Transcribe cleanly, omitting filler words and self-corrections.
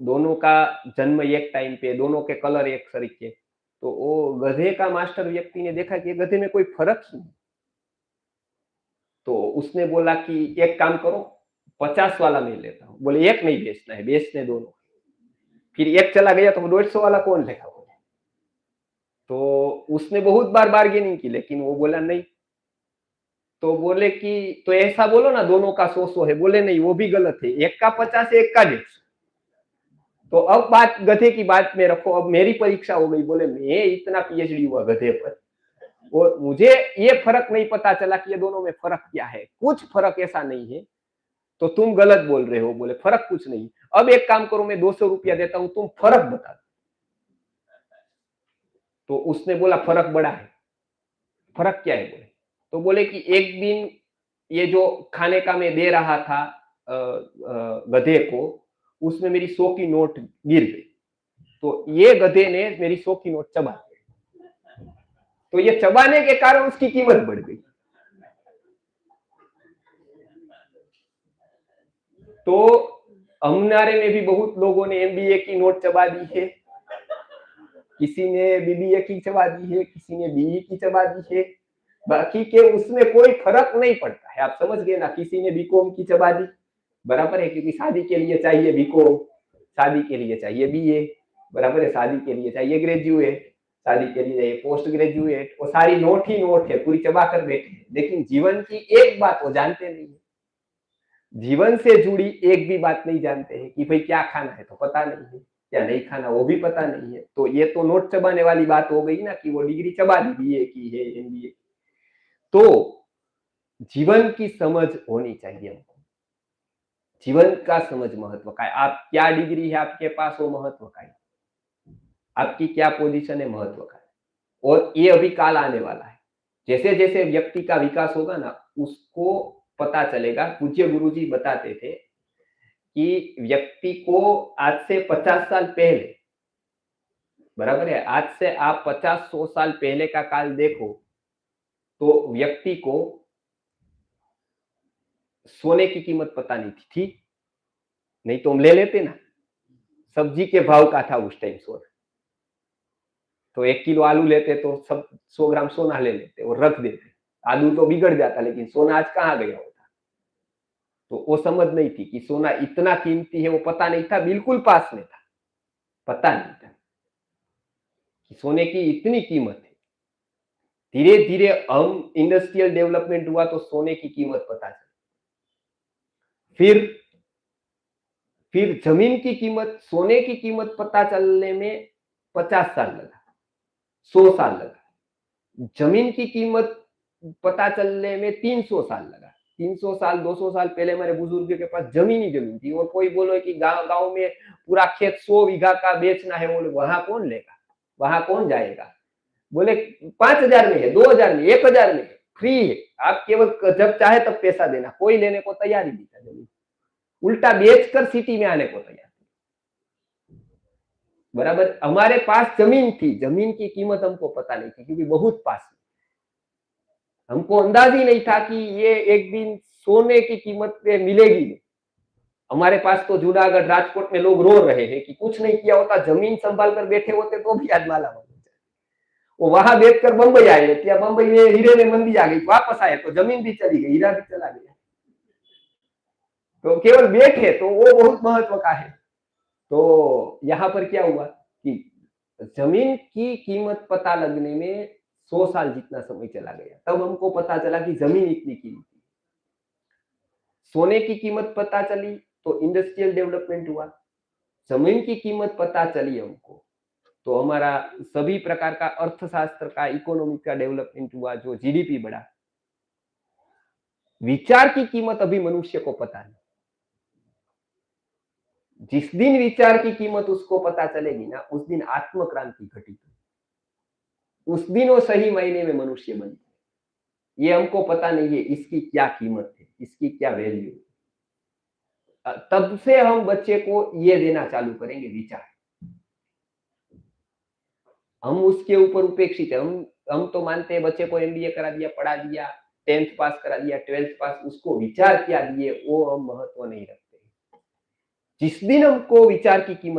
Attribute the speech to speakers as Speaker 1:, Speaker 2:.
Speaker 1: दोनों का जन्म एक टाइम पे, दोनों के कलर एक सरीके, तो वो गधे का मास्टर व्यक्ति ने देखा कि गधे में कोई फर्क ही नहीं। तो उसने बोला कि एक काम करो, 50 वाला मैं लेता हूँ। बोले एक नहीं बेचना है, बेचने दोनों। फिर एक चला गया तो 150 वाला कौन लेगा? तो उसने बहुत बार बार्गेनिंग की, लेकिन वो बोला नहीं। तो बोले कि तो ऐसा बोलो ना, दोनों का 100-100 है। बोले नहीं, वो भी गलत है, एक का 50 है, एक का 150। तो अब बात गधे की बात में रखो, अब मेरी परीक्षा हो गई। बोले मैं इतना पीएचडी हुआ गधे पर, और मुझे ये फर्क नहीं पता चला कि ये दोनों में फर्क क्या है, कुछ फर्क ऐसा नहीं है। तो तुम गलत बोल रहे हो। बोले फर्क कुछ नहीं। अब एक काम करो, मैं 200 रुपया देता हूं, तुम फर्क बता। तो उसने बोला फर्क बड़ा है। फर्क क्या है? बोले तो बोले कि एक दिन ये जो खाने का मैं दे रहा था गधे को, उसमें मेरी 100 की नोट गिर गई। तो ये गधे ने मेरी 100 की नोट चबा दी। तो ये चबाने के कारण उसकी कीमत बढ़ गई। तो हमारे में भी बहुत लोगों ने एमबीए की नोट चबा दी है, किसी ने बीबीए की चबा दी है, किसी ने बीई की चबा दी है। बाकी के उसमें कोई फर्क नहीं पड़ता है। आप समझ गए ना? किसी ने बीकॉम की चबा दी, बराबर है, क्योंकि शादी के लिए चाहिए बीकॉम, शादी के लिए चाहिए बीए, बराबर है, शादी के लिए चाहिए ग्रेजुएट, शादी के लिए पोस्ट ग्रेजुएट। वो सारी नोट ही नोट है, पूरी चबा कर बैठे हैं। लेकिन जीवन की एक बात वो जानते नहीं है, जीवन से जुड़ी एक भी बात नहीं जानते हैं कि भाई क्या खाना है तो पता नहीं है, क्या नहीं खाना वो भी पता नहीं है। तो ये तो नोट चबाने वाली बात हो गई ना, कि वो डिग्री चबा दी, बीए की है, एमबीए। तो जीवन की समझ होनी चाहिए हमको। जीवन का समझ महत्व का है। आप क्या डिग्री है आपके पास, वो महत्व का है। आपकी क्या पोजीशन है, महत्व का है। और ये अभी काल आने वाला है। जैसे जैसे व्यक्ति का विकास होगा ना, उसको पता चलेगा। पूज्य गुरुजी बताते थे कि व्यक्ति को आज से 50 साल पहले, बराबर है, आज से आप 50-100 साल पहले का काल देखो, तो व्यक्ति को सोने की कीमत पता नहीं थी। नहीं तो हम ले लेते ना। सब्जी के भाव का था उस टाइम सोना। तो 1 किलो आलू लेते तो सब 100 ग्राम सोना ले लेते और रख देते। आलू तो बिगड़ जाता, लेकिन सोना आज कहाँ गया होता। तो वो समझ नहीं थी कि सोना इतना कीमती है, वो पता नहीं था, बिल्कुल पास में था, पता नहीं था कि सोने की इतनी कीमत है। धीरे धीरे हम इंडस्ट्रियल डेवलपमेंट हुआ तो सोने की कीमत पता चली। फिर जमीन की कीमत, सोने की कीमत पता चलने में 50 साल लगा, 100 साल लगा। जमीन की कीमत पता चलने में 300 साल लगा। 300 साल, 200 साल पहले हमारे बुजुर्ग के पास जमीन ही जमीन थी। और कोई बोलो कि गांव गांव में पूरा खेत 100 बीघा का बेचना है, बोले वहां कौन लेगा, वहां कौन जाएगा? बोले 5,000 में है, 2,000 में, 1,000 में, फ्री है। आप केवल जब चाहे तब पैसा देना, कोई लेने को तैयार ही नहीं था। जमीन उल्टा बेचकर सिटी में आने को तैयार, बराबर। हमारे पास जमीन थी, जमीन की कीमत हमको पता नहीं थी, क्योंकि बहुत पास में। हमको अंदाज ही नहीं था कि ये एक दिन सोने की कीमत पे मिलेगी। हमारे पास तो जूनागढ़, राजकोट में लोग रो रहे हैं कि कुछ नहीं किया होता, जमीन संभाल कर बैठे होते तो भी आज माला माल। वो वहां बेचकर बंबई आए, क्या बंबई में हीरे में मंदी आ गई, वापस आए तो जमीन भी चली गई, हीरा भी चला गया। तो केवल बैठे तो वो बहुत महत्व का है। तो यहाँ पर क्या हुआ कि जमीन की कीमत पता लगने में 100 साल जितना समय चला गया। तब हमको पता चला कि जमीन इतनी कीमती। सोने की कीमत पता चली तो इंडस्ट्रियल डेवलपमेंट हुआ। जमीन की कीमत पता चली हमको, तो हमारा सभी प्रकार का अर्थशास्त्र का, इकोनॉमी का डेवलपमेंट हुआ, जो जीडीपी बढ़ा। विचार की कीमत अभी मनुष्य को पता नहीं। जिस दिन विचार की कीमत उसको पता चलेगी ना, उस दिन आत्म क्रांति घटित, उस दिन वो सही मायने में मनुष्य बन। ये हमको पता नहीं है इसकी क्या कीमत है, इसकी क्या वैल्यू है। तब से हम बच्चे को ये देना चालू करेंगे विचार। हम उसके ऊपर उपेक्षित है। हम तो मानते हैं बच्चे को एमबीए करा दिया, पढ़ा दिया, 10th पास करा दिया, 12th पास, उसको विचार क्या दिए वो हम महत्व नहीं रखते। जिस दिन हमको विचार की कीमत